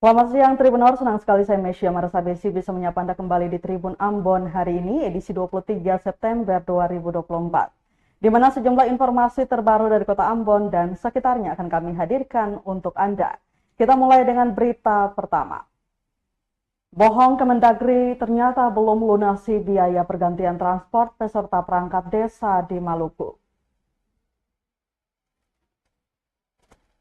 Selamat siang Tribunor, senang sekali saya Mesya Marasabesi bisa menyapa Anda kembali di Tribun Ambon hari ini, edisi 23 September 2024. Di mana sejumlah informasi terbaru dari kota Ambon dan sekitarnya akan kami hadirkan untuk Anda. Kita mulai dengan berita pertama. Bohong Kemendagri ternyata belum melunasi biaya pergantian transport peserta perangkat desa di Maluku.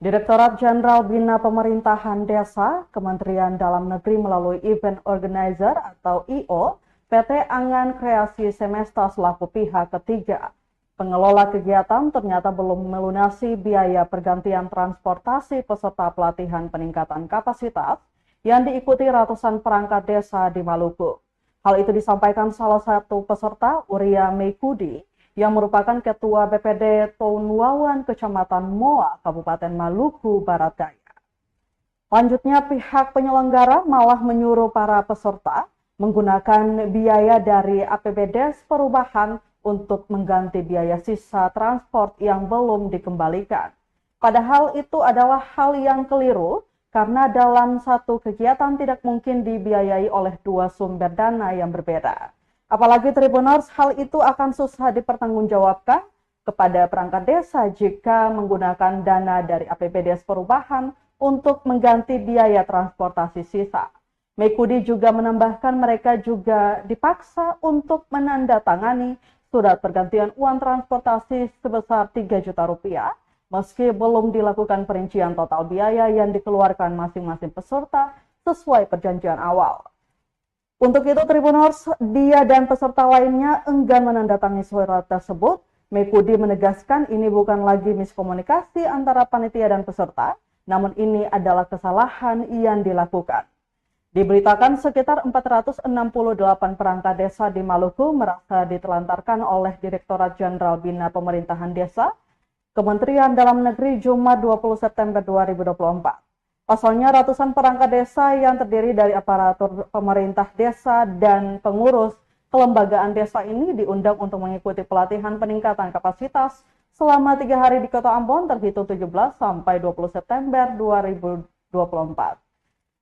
Direktorat Jenderal Bina Pemerintahan Desa, Kementerian Dalam Negeri melalui Event Organizer atau IO, PT Angan Kreasi Semesta selaku pihak ketiga. Pengelola kegiatan ternyata belum melunasi biaya pergantian transportasi peserta pelatihan peningkatan kapasitas yang diikuti ratusan perangkat desa di Maluku. Hal itu disampaikan salah satu peserta, Uria Meikudi, yang merupakan Ketua BPD Tounwawan Kecamatan Moa, Kabupaten Maluku Barat Daya. Lanjutnya, pihak penyelenggara malah menyuruh para peserta menggunakan biaya dari APBD perubahan untuk mengganti biaya sisa transport yang belum dikembalikan. Padahal itu adalah hal yang keliru karena dalam satu kegiatan tidak mungkin dibiayai oleh dua sumber dana yang berbeda. Apalagi Tribuners, hal itu akan susah dipertanggungjawabkan kepada perangkat desa jika menggunakan dana dari APBD perubahan untuk mengganti biaya transportasi sisa. Meikudi juga menambahkan mereka juga dipaksa untuk menandatangani surat pergantian uang transportasi sebesar 3 juta rupiah, meski belum dilakukan perincian total biaya yang dikeluarkan masing-masing peserta sesuai perjanjian awal. Untuk itu, Tribuners, dia dan peserta lainnya enggan menandatangani surat tersebut. Meikudi menegaskan ini bukan lagi miskomunikasi antara panitia dan peserta, namun ini adalah kesalahan yang dilakukan. Diberitakan sekitar 468 perangkat desa di Maluku merasa ditelantarkan oleh Direktorat Jenderal Bina Pemerintahan Desa, Kementerian Dalam Negeri Jumat 20 September 2024. Pasalnya ratusan perangkat desa yang terdiri dari aparatur pemerintah desa dan pengurus kelembagaan desa ini diundang untuk mengikuti pelatihan peningkatan kapasitas selama 3 hari di Kota Ambon terhitung 17 sampai 20 September 2024.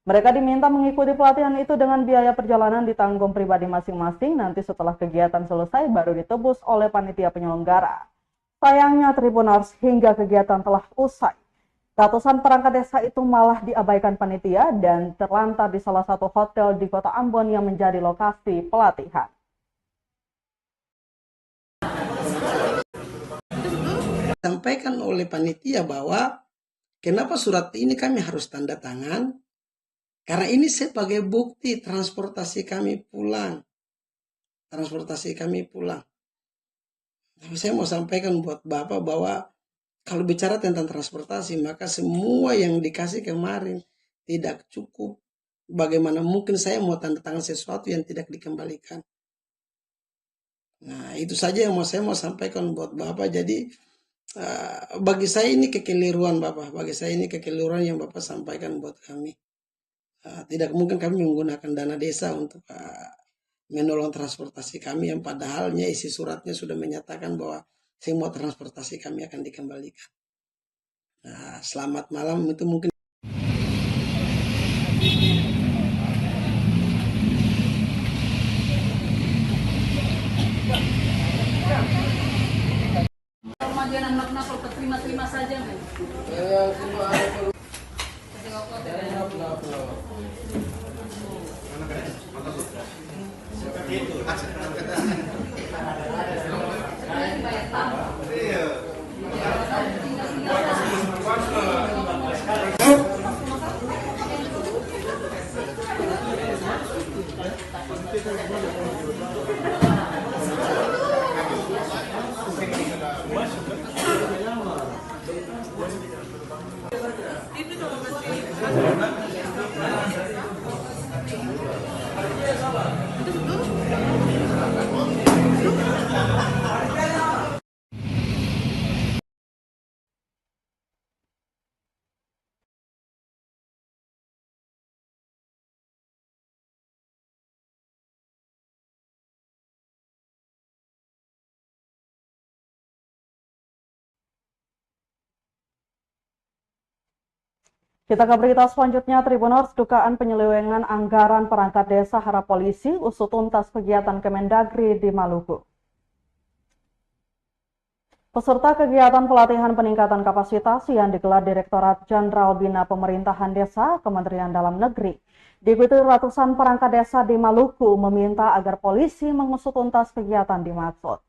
Mereka diminta mengikuti pelatihan itu dengan biaya perjalanan ditanggung pribadi masing-masing, nanti setelah kegiatan selesai baru ditebus oleh panitia penyelenggara. Sayangnya Tribuners, hingga kegiatan telah usai, ratusan perangkat desa itu malah diabaikan panitia dan terlantar di salah satu hotel di Kota Ambon yang menjadi lokasi pelatihan. Sampaikan oleh panitia bahwa kenapa surat ini kami harus tanda tangan, karena ini sebagai bukti transportasi kami pulang. Tapi saya mau sampaikan buat Bapak bahwa kalau bicara tentang transportasi, maka semua yang dikasih kemarin tidak cukup. Bagaimana mungkin saya mau tanda tangan sesuatu yang tidak dikembalikan? Nah, itu saja yang saya mau sampaikan buat Bapak. Jadi, bagi saya ini kekeliruan Bapak. Bagi saya ini kekeliruan yang Bapak sampaikan buat kami. Tidak mungkin kami menggunakan dana desa untuk menolong transportasi kami yang padahalnya isi suratnya sudah menyatakan bahwa semua transportasi kami akan dikembalikan. Nah, selamat malam itu mungkin. Kemajuan anak-anak kalau terima-terima saja men. Kita ke berita selanjutnya, Tribuners, dugaan penyelewengan anggaran perangkat desa harap polisi usut tuntas kegiatan Kemendagri di Maluku. Peserta kegiatan pelatihan peningkatan kapasitas yang digelar Direktorat Jenderal Bina Pemerintahan Desa Kementerian Dalam Negeri diikuti ratusan perangkat desa di Maluku meminta agar polisi mengusut tuntas kegiatan dimaksud.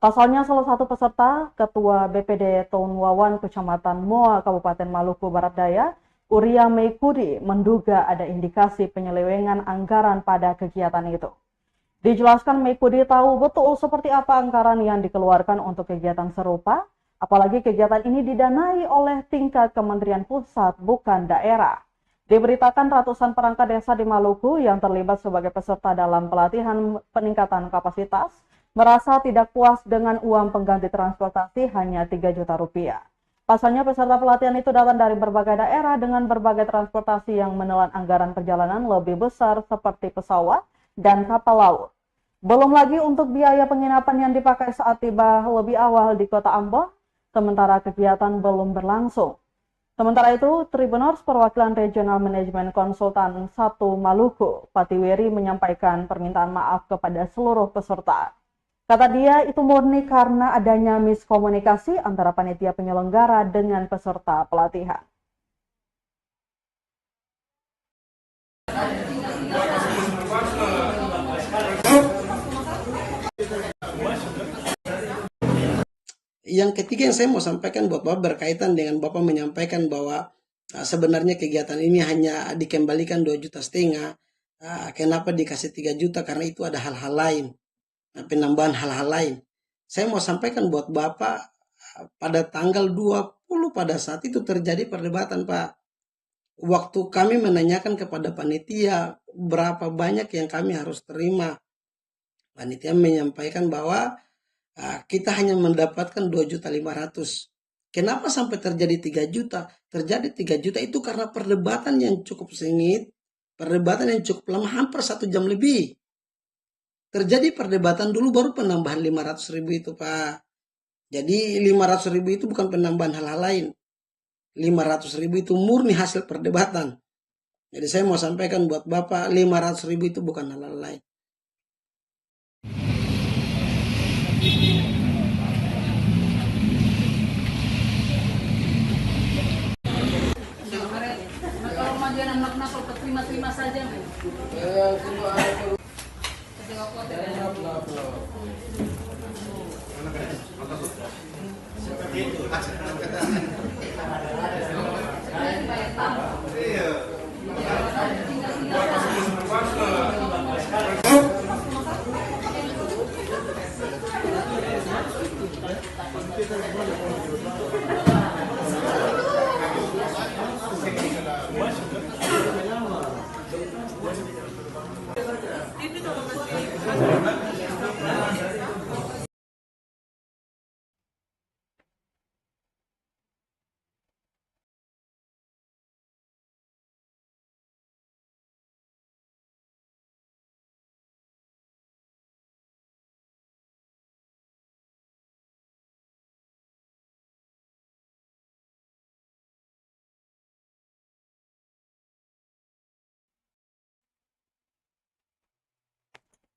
Pasalnya salah satu peserta, Ketua BPD Toun Wawan Kecamatan Moa Kabupaten Maluku Barat Daya, Uria Meikudi, menduga ada indikasi penyelewengan anggaran pada kegiatan itu. Dijelaskan Meikudi tahu betul seperti apa anggaran yang dikeluarkan untuk kegiatan serupa, apalagi kegiatan ini didanai oleh tingkat kementerian pusat bukan daerah. Diberitakan ratusan perangkat desa di Maluku yang terlibat sebagai peserta dalam pelatihan peningkatan kapasitas merasa tidak puas dengan uang pengganti transportasi hanya 3 juta rupiah. Pasalnya peserta pelatihan itu datang dari berbagai daerah dengan berbagai transportasi yang menelan anggaran perjalanan lebih besar seperti pesawat dan kapal laut. Belum lagi untuk biaya penginapan yang dipakai saat tiba lebih awal di kota Ambon, sementara kegiatan belum berlangsung. Sementara itu, Tribuners Perwakilan Regional Manajemen Konsultan 1 Maluku, Patiwiri menyampaikan permintaan maaf kepada seluruh peserta. Kata dia, itu murni karena adanya miskomunikasi antara panitia penyelenggara dengan peserta pelatihan. Yang ketiga yang saya mau sampaikan buat Bapak berkaitan dengan Bapak menyampaikan bahwa sebenarnya kegiatan ini hanya dikembalikan 2,5 juta. Kenapa dikasih 3 juta? Karena itu ada hal-hal lain. Penambahan hal-hal lain. Saya mau sampaikan buat Bapak, pada tanggal 20 pada saat itu terjadi perdebatan, Pak. Waktu kami menanyakan kepada panitia berapa banyak yang kami harus terima, panitia menyampaikan bahwa kita hanya mendapatkan 2.500.000. Kenapa sampai terjadi 3 juta? Terjadi 3 juta itu karena perdebatan yang cukup sengit, perdebatan yang cukup lama, hampir 1 jam lebih. Terjadi perdebatan dulu baru penambahan 500.000 itu, Pak. Jadi 500.000 itu bukan penambahan hal-hal lain. 500.000 itu murni hasil perdebatan. Jadi saya mau sampaikan buat Bapak, 500.000 itu bukan hal-hal lain. Kalau majuan anak nakal terima saja.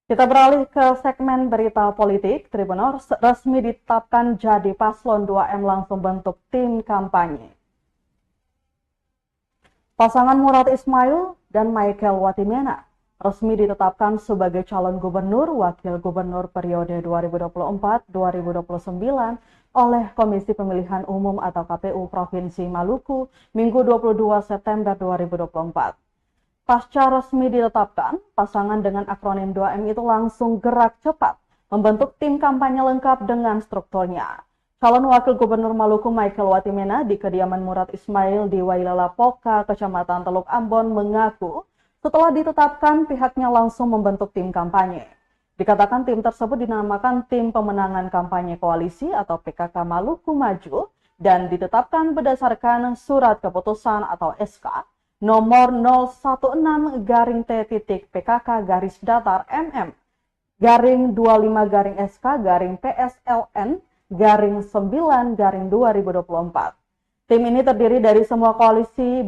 Kita beralih ke segmen berita politik. Tribuners resmi ditetapkan jadi paslon 2M langsung bentuk tim kampanye. Pasangan Murad Ismail dan Michael Watimena resmi ditetapkan sebagai calon gubernur wakil gubernur periode 2024-2029 oleh Komisi Pemilihan Umum atau KPU Provinsi Maluku Minggu 22 September 2024. Pasca resmi ditetapkan, pasangan dengan akronim 2M itu langsung gerak cepat membentuk tim kampanye lengkap dengan strukturnya. Calon wakil gubernur Maluku Michael Watimena di kediaman Murad Ismail di Wailala Poka, Kecamatan Teluk Ambon mengaku setelah ditetapkan pihaknya langsung membentuk tim kampanye. Dikatakan tim tersebut dinamakan Tim Pemenangan Kampanye Koalisi atau PKK Maluku Maju dan ditetapkan berdasarkan surat keputusan atau SK nomor 016-PKK-datar MM-25-SK-PSLN-9-2024. Tim ini terdiri dari semua koalisi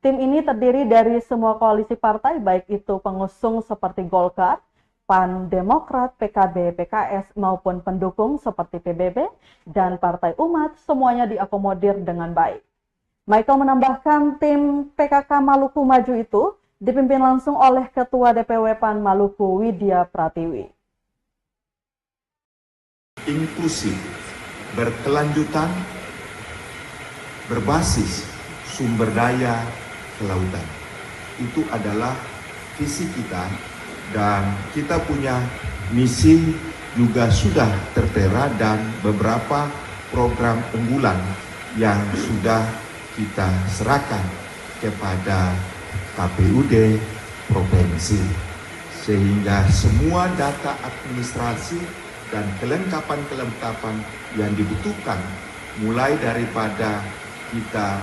tim ini terdiri dari semua koalisi partai baik itu pengusung seperti Golkar, PAN, Demokrat, PKB, PKS maupun pendukung seperti PBB dan Partai Umat, semuanya diakomodir dengan baik. Michael menambahkan tim PKK Maluku Maju itu dipimpin langsung oleh Ketua DPW PAN Maluku Widya Pratiwi. Inklusif, berkelanjutan, berbasis sumber daya kelautan. Itu adalah visi kita dan kita punya misi juga sudah tertera dan beberapa program unggulan yang sudah kita serahkan kepada KPUD provinsi, sehingga semua data administrasi dan kelengkapan yang dibutuhkan mulai daripada kita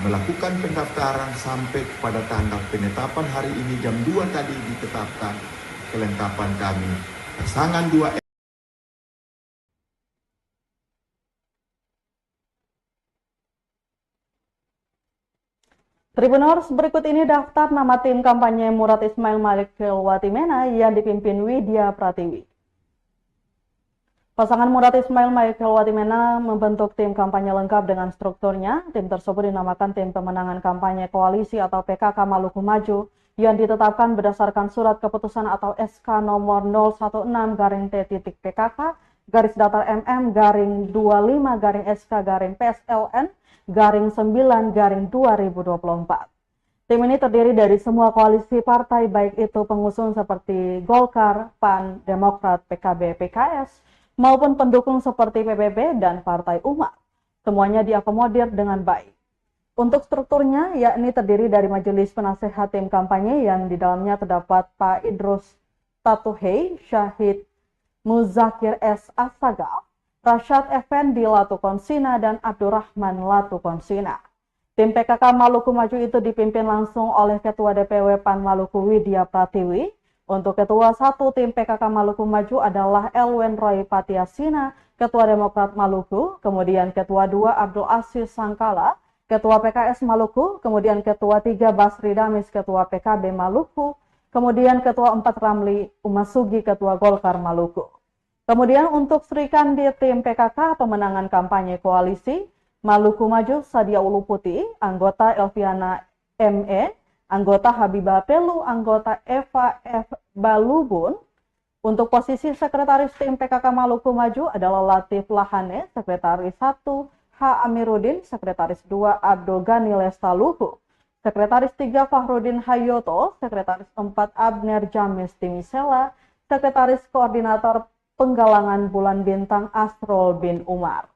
melakukan pendaftaran sampai pada tanggal penetapan hari ini jam 2 tadi ditetapkan kelengkapan kami. Pasangan 2 Tribuners, berikut ini daftar nama tim kampanye Murad Ismail Malik Watimena yang dipimpin Widya Pratiwi. Pasangan Murad Ismail Malik Watimena membentuk tim kampanye lengkap dengan strukturnya. Tim tersebut dinamakan Tim Pemenangan Kampanye Koalisi atau PKK Maluku Maju yang ditetapkan berdasarkan surat keputusan atau SK nomor 016-1/MGR-DT-PKK-DAL-MM-2/PSLN-9/2024. Tim ini terdiri dari semua koalisi partai baik itu pengusung seperti Golkar, PAN, Demokrat, PKB, PKS, maupun pendukung seperti PBB dan Partai Umat. Semuanya diakomodir dengan baik. Untuk strukturnya, yakni terdiri dari Majelis Penasehat Tim Kampanye yang di dalamnya terdapat Pak Idrus Tatuhei, Syahid Muzakir S. Asagal, Rashad Effendi Latukonsina, dan Abdurrahman Latukonsina. Tim PKK Maluku Maju itu dipimpin langsung oleh Ketua DPW PAN Maluku Widya Pratiwi. Untuk Ketua 1 Tim PKK Maluku Maju adalah Elwen Roy Patiasina, Ketua Demokrat Maluku, kemudian Ketua 2 Abdul Aziz Sangkala, Ketua PKS Maluku, kemudian Ketua 3 Basri Damis, Ketua PKB Maluku, kemudian Ketua 4 Ramli Umasugi, Ketua Golkar Maluku. Kemudian untuk Sri Kandi Tim PKK Pemenangan Kampanye Koalisi Maluku Maju Sadia Uluputi, anggota Elviana ME, anggota Habibah Pelu, anggota Eva F. Balubun. Untuk posisi Sekretaris Tim PKK Maluku Maju adalah Latif Lahane, Sekretaris 1 H. Amiruddin, Sekretaris 2 Abdul Ghani Lestaluhu, Sekretaris 3 Fahrudin Hayoto, Sekretaris 4 Abner Jamis Timisela, Sekretaris Koordinator Penggalangan Bulan Bintang Asrul bin Umar.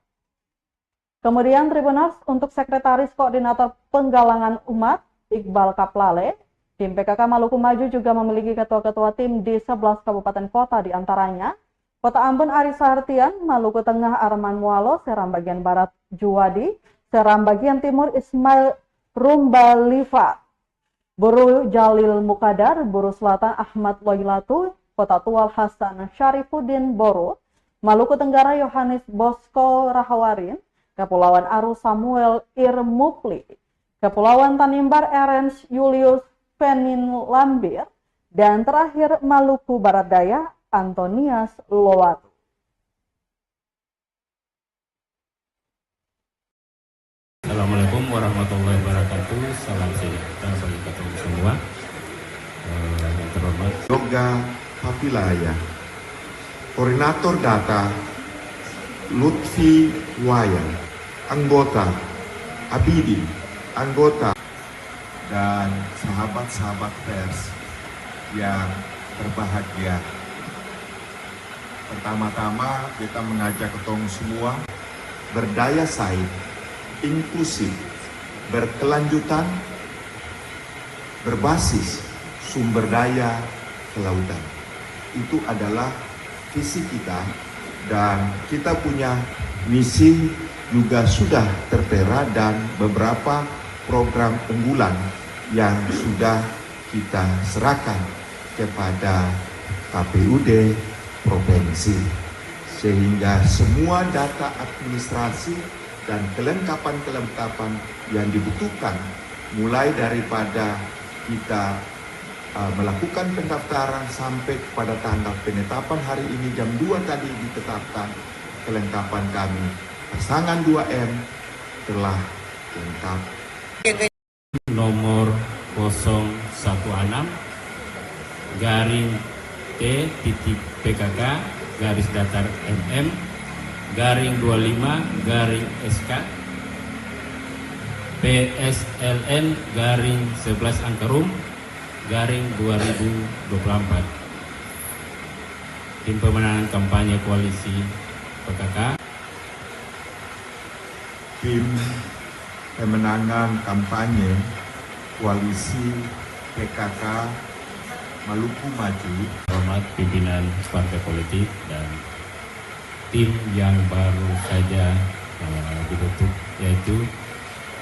Kemudian Tribuners, untuk Sekretaris Koordinator Penggalangan Umat Iqbal Kaplale, tim PKK Maluku Maju juga memiliki ketua-ketua tim di 11 kabupaten kota, diantaranya Kota Ambon Arisa Hartian, Maluku Tengah Arman Mualo, Seram bagian Barat Juwadi, Seram bagian Timur Ismail Rumbalifa, Buru Jalil Mukadar, Buru Selatan Ahmad Loilatu, Kota Tual Hasan Syarifuddin Boru, Maluku Tenggara Yohanes Bosko Rahawarin, Kepulauan Aru Samuel Irmupli, Kepulauan Tanimbar Ernst Julius Penin Lambir, dan terakhir Maluku Barat Daya Antonias Lowatu. Assalamualaikum warahmatullahi wabarakatuh. Salam sejahtera bagi kita semua. Yang terhormat Yoga Papilaya, Koordinator Data Lutfi Wayan, anggota Abidi, anggota dan sahabat-sahabat pers yang berbahagia. Pertama-tama kita mengajak ketong semua berdaya saing, inklusif, berkelanjutan, berbasis sumber daya kelautan. Itu adalah visi kita dan kita punya misi juga sudah tertera dan beberapa program unggulan yang sudah kita serahkan kepada KPUD provinsi, sehingga semua data administrasi dan kelengkapan-kelengkapan yang dibutuhkan mulai daripada kita melakukan pendaftaran sampai kepada tanggal penetapan hari ini jam 2 tadi ditetapkan kelengkapan kami. Pasangan 2M telah lengkap. Nomor 016 garing T titik PKK garis datar MM garing 25 garing SK PSLN garing 11 Angkerum garing 2024. Tim pemenangan kampanye koalisi PKK. Tim pemenangan kampanye koalisi PKK Maluku Maju. Hormat pimpinan partai politik dan tim yang baru saja dibentuk, yaitu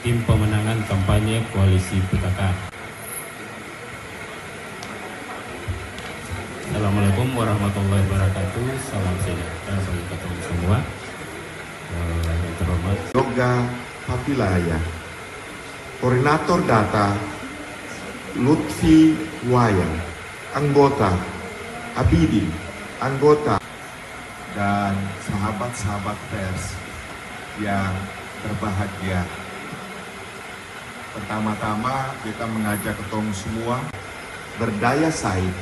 tim pemenangan kampanye koalisi PKK. Assalamualaikum warahmatullahi wabarakatuh. Salam sejahtera bagi kita semua. Yang terhormat Yoga Papilaya, Koordinator Data Lutfi Wayang, anggota Abidi, anggota dan sahabat-sahabat pers yang berbahagia. Pertama-tama kita mengajak ketemu semua berdaya saing,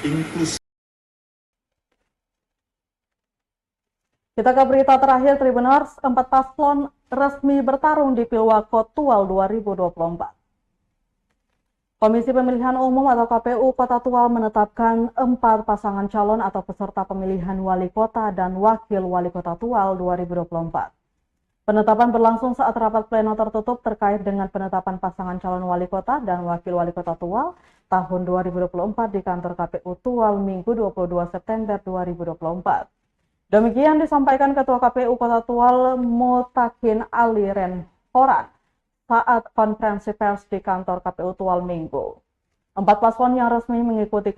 inklusif. Kita ke berita terakhir Tribuners, 4 paslon resmi bertarung di Pilwako Tual 2024. Komisi Pemilihan Umum atau KPU Kota Tual menetapkan 4 pasangan calon atau peserta pemilihan wali kota dan wakil wali kota Tual 2024. Penetapan berlangsung saat rapat pleno tertutup terkait dengan penetapan pasangan calon wali kota dan wakil wali kota Tual tahun 2024 di kantor KPU Tual Minggu 22 September 2024. Demikian disampaikan Ketua KPU Kota Tual Mutakin Ali Renhoran saat konferensi pers di kantor KPU Tual Minggu. 4 paslon yang resmi mengikuti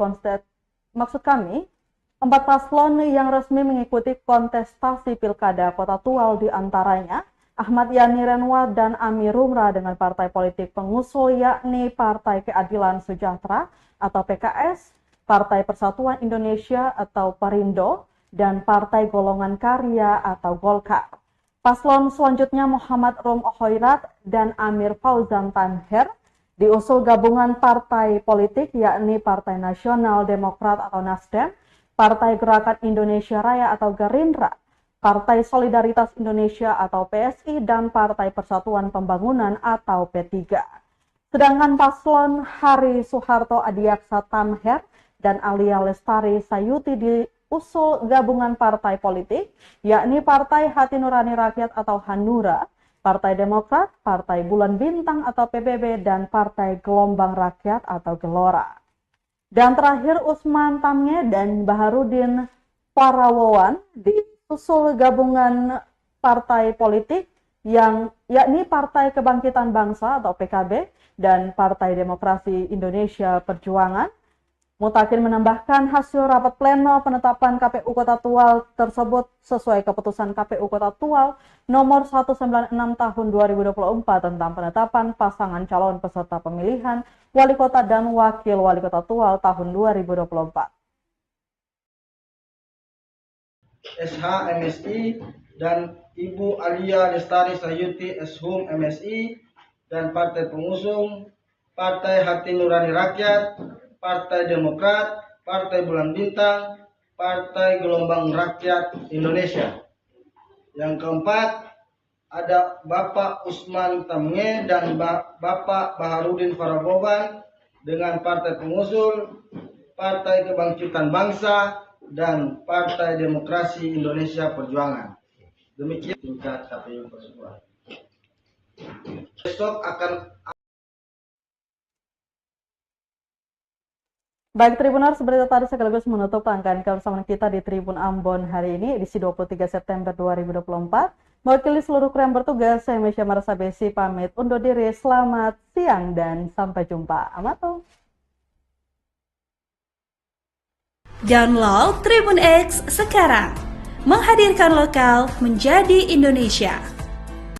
empat paslon yang resmi mengikuti kontestasi Pilkada Kota Tual diantaranya Ahmad Yani Renwa dan Amir Rumra dengan partai politik pengusul yakni Partai Keadilan Sejahtera atau PKS, Partai Persatuan Indonesia atau Perindo, dan Partai Golongan Karya atau Golkar. Paslon selanjutnya Muhammad Rum Hoirat dan Amir Fauzan Tanher diusul gabungan partai politik yakni Partai Nasional Demokrat atau Nasdem, Partai Gerakan Indonesia Raya atau Gerindra, Partai Solidaritas Indonesia atau PSI, dan Partai Persatuan Pembangunan atau P3. Sedangkan paslon Hari Soeharto Adiaksa Tanher dan Alia Lestari Sayuti diusul gabungan partai politik, yakni Partai Hati Nurani Rakyat atau Hanura, Partai Demokrat, Partai Bulan Bintang atau PBB, dan Partai Gelombang Rakyat atau Gelora. Dan terakhir Usman Tamnge dan Baharudin Parawawan disusul gabungan partai politik yakni Partai Kebangkitan Bangsa atau PKB dan Partai Demokrasi Indonesia Perjuangan. Mutakin menambahkan hasil rapat pleno penetapan KPU Kota Tual tersebut sesuai keputusan KPU Kota Tual nomor 196 tahun 2024 tentang penetapan pasangan calon peserta pemilihan wali kota dan wakil wali kota Tual tahun 2024. SH MSI dan Ibu Alia Lestari Sayuti SHUM MSI dan partai pengusung Partai Hati Nurani Rakyat, Partai Demokrat, Partai Bulan Bintang, Partai Gelombang Rakyat Indonesia. Yang keempat, ada Bapak Usman Tamnge dan Bapak Baharudin Faragoban dengan Partai Pengusul, Partai Kebangkitan Bangsa, dan Partai Demokrasi Indonesia Perjuangan. Demikian tingkat KPU tersebut. Besok akan Baik Tribuners, berita tadi sekaligus menutup rangkaian kebersamaan kita di Tribun Ambon hari ini, edisi 23 September 2024. Mewakili seluruh kru yang bertugas, saya Mesya Marasabesi pamit undur diri. Selamat siang dan sampai jumpa. Amato. Download Tribun X sekarang, menghadirkan lokal menjadi Indonesia.